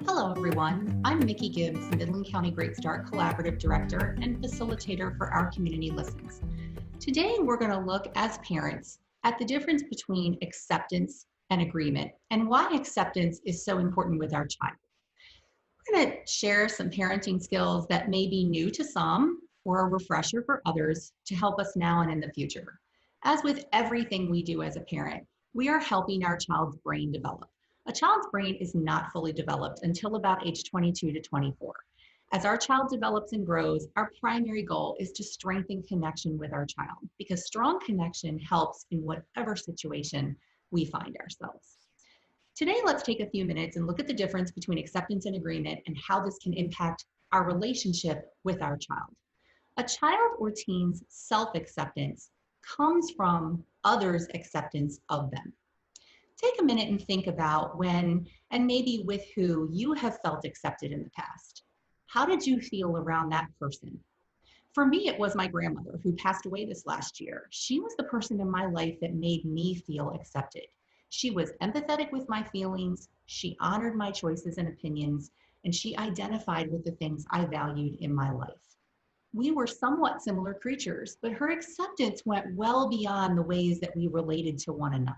Hello, everyone. I'm Mickey Gibbs, Midland County Great Start Collaborative Director and Facilitator for our Community Listens. Today, we're going to look as parents at the difference between acceptance and agreement and why acceptance is so important with our child. We're going to share some parenting skills that may be new to some or a refresher for others to help us now and in the future. As with everything we do as a parent, we are helping our child's brain develop. A child's brain is not fully developed until about age 22 to 24. As our child develops and grows, our primary goal is to strengthen connection with our child because strong connection helps in whatever situation we find ourselves. Today, let's take a few minutes and look at the difference between acceptance and agreement and how this can impact our relationship with our child. A child or teen's self-acceptance comes from others' acceptance of them. Take a minute and think about when and maybe with who you have felt accepted in the past. How did you feel around that person? For me, it was my grandmother who passed away this last year. She was the person in my life that made me feel accepted. She was empathetic with my feelings, she honored my choices and opinions, and she identified with the things I valued in my life. We were somewhat similar creatures, but her acceptance went well beyond the ways that we related to one another.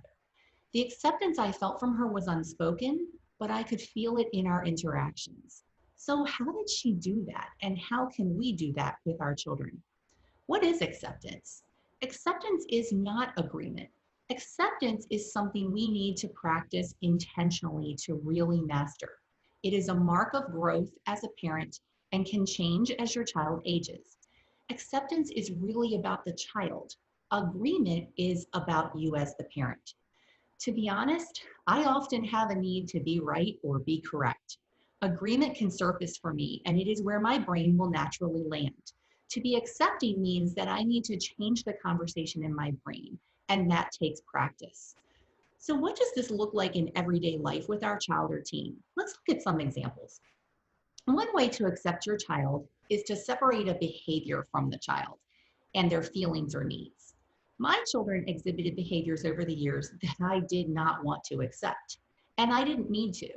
The acceptance I felt from her was unspoken, but I could feel it in our interactions. So how did she do that? And how can we do that with our children? What is acceptance? Acceptance is not agreement. Acceptance is something we need to practice intentionally to really master. It is a mark of growth as a parent and can change as your child ages. Acceptance is really about the child. Agreement is about you as the parent. To be honest, I often have a need to be right or be correct. Agreement can surface for me, and it is where my brain will naturally land. To be accepting means that I need to change the conversation in my brain, and that takes practice. So what does this look like in everyday life with our child or teen? Let's look at some examples. One way to accept your child is to separate a behavior from the child and their feelings or needs. My children exhibited behaviors over the years that I did not want to accept, and I didn't need to.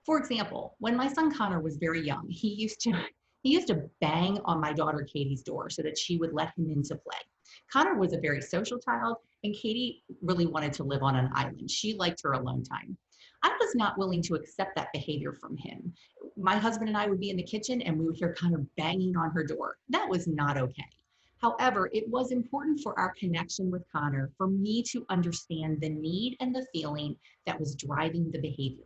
For example, when my son Connor was very young, he used to bang on my daughter Katie's door so that she would let him into play. Connor was a very social child, and Katie really wanted to live on an island. She liked her alone time. I was not willing to accept that behavior from him. My husband and I would be in the kitchen and we would hear Connor banging on her door. That was not okay. However, it was important for our connection with Connor for me to understand the need and the feeling that was driving the behavior.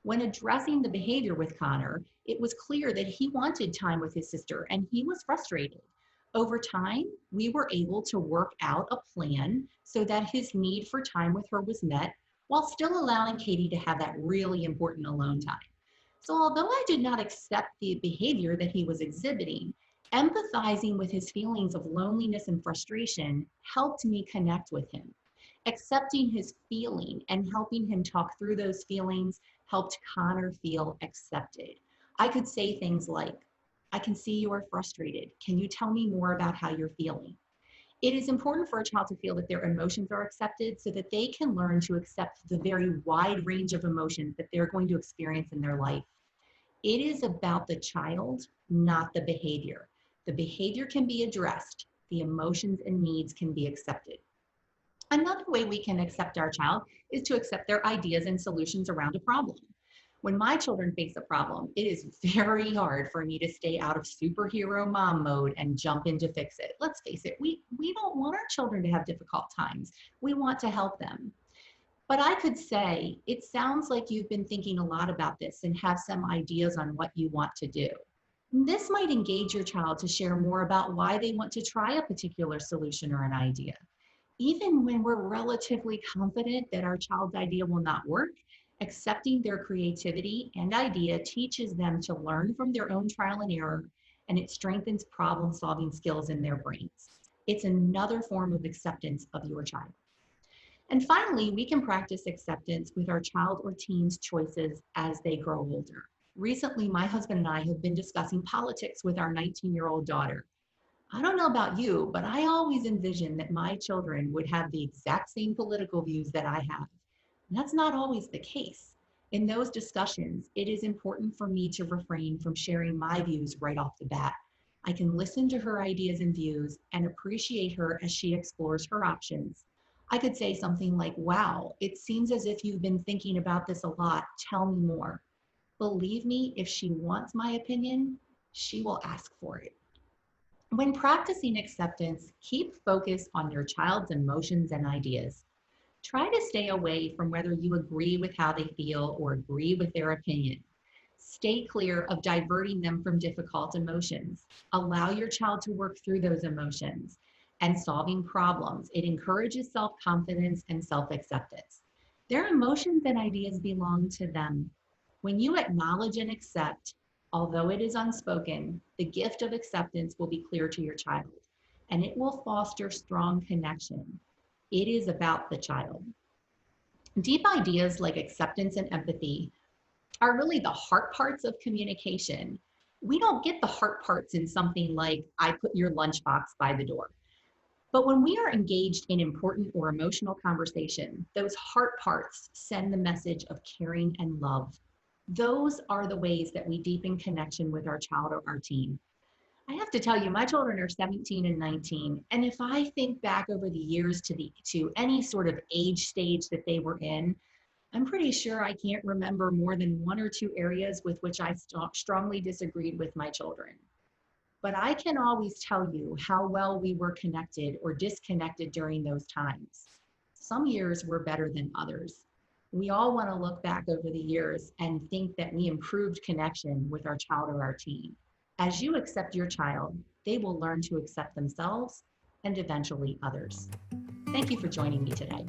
When addressing the behavior with Connor, it was clear that he wanted time with his sister and he was frustrated. Over time, we were able to work out a plan so that his need for time with her was met while still allowing Katie to have that really important alone time. So although I did not accept the behavior that he was exhibiting, empathizing with his feelings of loneliness and frustration helped me connect with him. Accepting his feeling and helping him talk through those feelings helped Connor feel accepted. I could say things like, I can see you are frustrated. Can you tell me more about how you're feeling? It is important for a child to feel that their emotions are accepted so that they can learn to accept the very wide range of emotions that they're going to experience in their life. It is about the child, not the behavior. The behavior can be addressed. The emotions and needs can be accepted. Another way we can accept our child is to accept their ideas and solutions around a problem. When my children face a problem, it is very hard for me to stay out of superhero mom mode and jump in to fix it. Let's face it, we don't want our children to have difficult times. We want to help them. But I could say, it sounds like you've been thinking a lot about this and have some ideas on what you want to do. This might engage your child to share more about why they want to try a particular solution or an idea. Even when we're relatively confident that our child's idea will not work, accepting their creativity and idea teaches them to learn from their own trial and error, and it strengthens problem-solving skills in their brains. It's another form of acceptance of your child. And finally, we can practice acceptance with our child or teen's choices as they grow older. Recently, my husband and I have been discussing politics with our 19-year-old daughter. I don't know about you, but I always envisioned that my children would have the exact same political views that I have. And that's not always the case. In those discussions, it is important for me to refrain from sharing my views right off the bat. I can listen to her ideas and views and appreciate her as she explores her options. I could say something like, wow, it seems as if you've been thinking about this a lot. Tell me more. Believe me, if she wants my opinion, she will ask for it. When practicing acceptance, keep focus on your child's emotions and ideas. Try to stay away from whether you agree with how they feel or agree with their opinion. Stay clear of diverting them from difficult emotions. Allow your child to work through those emotions and solving problems. It encourages self confidence and self acceptance. Their emotions and ideas belong to them. When you acknowledge and accept, although it is unspoken, the gift of acceptance will be clear to your child and it will foster strong connection. It is about the child. Deep ideas like acceptance and empathy are really the heart parts of communication. We don't get the heart parts in something like, I put your lunchbox by the door. But when we are engaged in important or emotional conversation, those heart parts send the message of caring and love. Those are the ways that we deepen connection with our child or our teen. I have to tell you, my children are 17 and 19. And if I think back over the years to any sort of age stage that they were in, I'm pretty sure I can't remember more than one or two areas with which I strongly disagreed with my children. But I can always tell you how well we were connected or disconnected during those times. Some years were better than others. We all want to look back over the years and think that we improved connection with our child or our teen. As you accept your child, they will learn to accept themselves and eventually others. Thank you for joining me today.